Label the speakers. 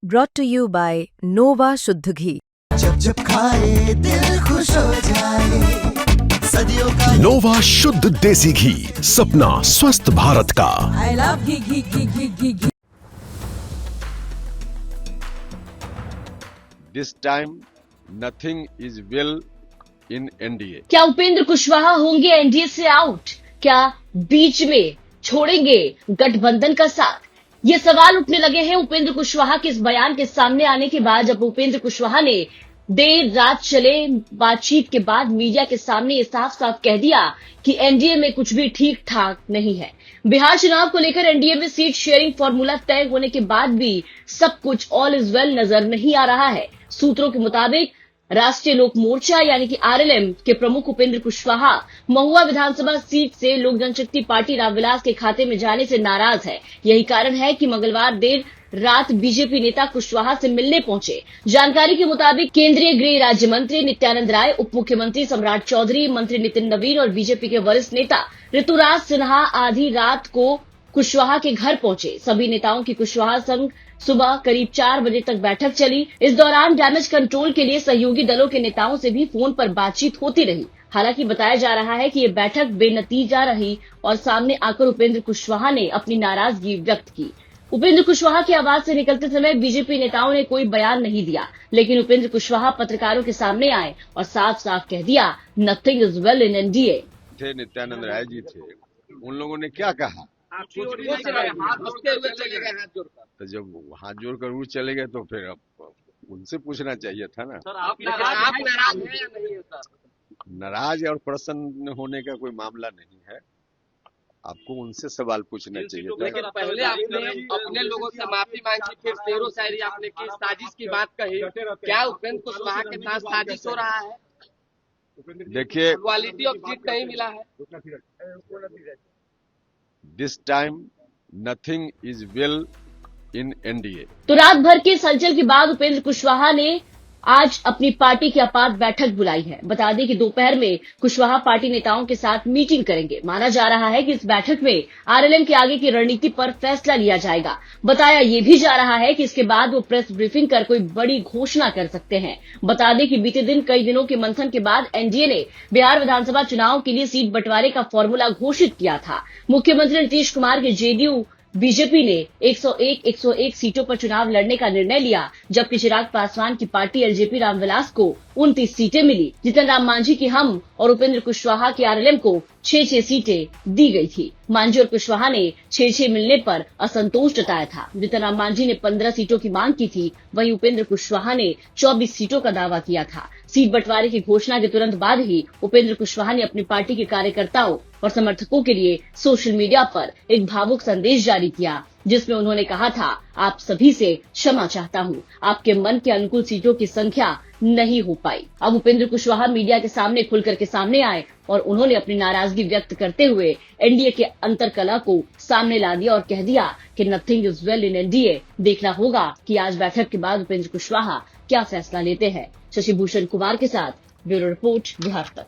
Speaker 1: brought to you by Nova शुद्ध घी।
Speaker 2: जब जब खाए दिल खुश हो जाए, सदियों का
Speaker 3: नोवा शुद्ध देसी घी, सपना स्वस्थ भारत का।
Speaker 4: I love ghee ghee ghee ghee ghee ghee.
Speaker 5: This time nothing is well in NDA.
Speaker 6: क्या उपेंद्र कुशवाहा होंगे एनडीए से आउट? क्या बीच में छोड़ेंगे गठबंधन का साथ? ये सवाल उठने लगे हैं उपेंद्र कुशवाहा के इस बयान के सामने आने के बाद, जब उपेंद्र कुशवाहा ने देर रात चले बातचीत के बाद मीडिया के सामने ये साफ साफ कह दिया कि एनडीए में कुछ भी ठीक ठाक नहीं है। बिहार चुनाव को लेकर एनडीए में सीट शेयरिंग फॉर्मूला तय होने के बाद भी सब कुछ ऑल इज वेल नजर नहीं आ रहा है। सूत्रों के मुताबिक राष्ट्रीय लोक मोर्चा यानी कि आरएलएम के प्रमुख उपेंद्र कुशवाहा महुआ विधानसभा सीट से लोक जनशक्ति पार्टी रामविलास के खाते में जाने से नाराज है। यही कारण है कि मंगलवार देर रात बीजेपी नेता कुशवाहा से मिलने पहुंचे। जानकारी के मुताबिक केंद्रीय गृह राज्य मंत्री नित्यानंद राय, उप मुख्यमंत्री सम्राट चौधरी, मंत्री नितिन नवीन और बीजेपी के वरिष्ठ नेता ऋतुराज सिन्हा आधी रात को कुशवाहा के घर पहुंचे। सभी नेताओं की कुशवाहा संग सुबह करीब 4 बजे तक बैठक चली। इस दौरान डैमेज कंट्रोल के लिए सहयोगी दलों के नेताओं से भी फोन पर बातचीत होती रही। हालांकि बताया जा रहा है कि ये बैठक बेनतीजा रही और सामने आकर उपेंद्र कुशवाहा ने अपनी नाराजगी व्यक्त की। उपेंद्र कुशवाहा की आवाज से निकलते समय बीजेपी नेताओं ने कोई बयान नहीं दिया, लेकिन उपेंद्र कुशवाहा पत्रकारों के सामने आए और साफ साफ कह दिया, nothing is well in NDA.
Speaker 5: थे नित्यानंद राय जी थे, उन लोगों ने क्या कहा? तो जब हाथ जोड़कर उठ चले गए तो फिर अब उनसे पूछना चाहिए था ना।
Speaker 7: सर, आप नाराज हैं या नहीं है सर?
Speaker 5: नाराज और प्रसन्न होने का कोई मामला नहीं है, आपको उनसे सवाल पूछना चाहिए था।
Speaker 7: लेकिन पहले आपने अपने लोगों से माफी मांगी, फिर शेरो शायरी आपने की, साजिश की बात कही। क्या उपेंद्र कुशवाहा के साथ साजिश हो रहा है?
Speaker 5: देखिए,
Speaker 7: क्वालिटी ऑफ सीट नहीं मिला है।
Speaker 5: This time nothing is well in NDA.
Speaker 6: तो रात भर के हलचल के बाद उपेंद्र कुशवाहा ने आज अपनी पार्टी की आपात बैठक बुलाई है। बता दें कि दोपहर में कुशवाहा पार्टी नेताओं के साथ मीटिंग करेंगे। माना जा रहा है कि इस बैठक में आरएलएम के आगे की रणनीति पर फैसला लिया जाएगा। बताया ये भी जा रहा है कि इसके बाद वो प्रेस ब्रीफिंग कर कोई बड़ी घोषणा कर सकते हैं। बता दें कि बीते दिन कई दिनों के मंथन के बाद एनडीए ने बिहार विधानसभा चुनाव के लिए सीट बंटवारे का फॉर्मूला घोषित किया था। मुख्यमंत्री नीतीश कुमार के जेडीयू बीजेपी ने 101 सीटों पर चुनाव लड़ने का निर्णय लिया, जबकि चिराग पासवान की पार्टी एलजेपी रामविलास को 29 सीटें मिली। जीतन राम मांझी की हम और उपेंद्र कुशवाहा की आरएलएम को 6 सीटें दी गई थी। मांझी और कुशवाहा ने 6 मिलने पर असंतोष जताया था। जीतन राम मांझी ने 15 सीटों की मांग की थी, वहीं उपेंद्र कुशवाहा ने 24 सीटों का दावा किया था। सीट बंटवारे की घोषणा के तुरंत बाद ही उपेंद्र कुशवाहा ने अपनी पार्टी के कार्यकर्ताओं और समर्थकों के लिए सोशल मीडिया पर एक भावुक संदेश जारी किया, जिसमें उन्होंने कहा था, आप सभी से क्षमा चाहता हूं, आपके मन के अनुकूल सीटों की संख्या नहीं हो पाई। अब उपेंद्र कुशवाहा मीडिया के सामने खुलकर के सामने आए और उन्होंने अपनी नाराजगी व्यक्त करते हुए एनडीए के अंतरकलह को सामने ला दिया और कह दिया कि nothing is well in NDA. देखना होगा कि आज बैठक के बाद उपेंद्र कुशवाहा क्या फैसला लेते हैं। शशि भूषण कुमार के साथ ब्यूरो रिपोर्ट बिहार तक।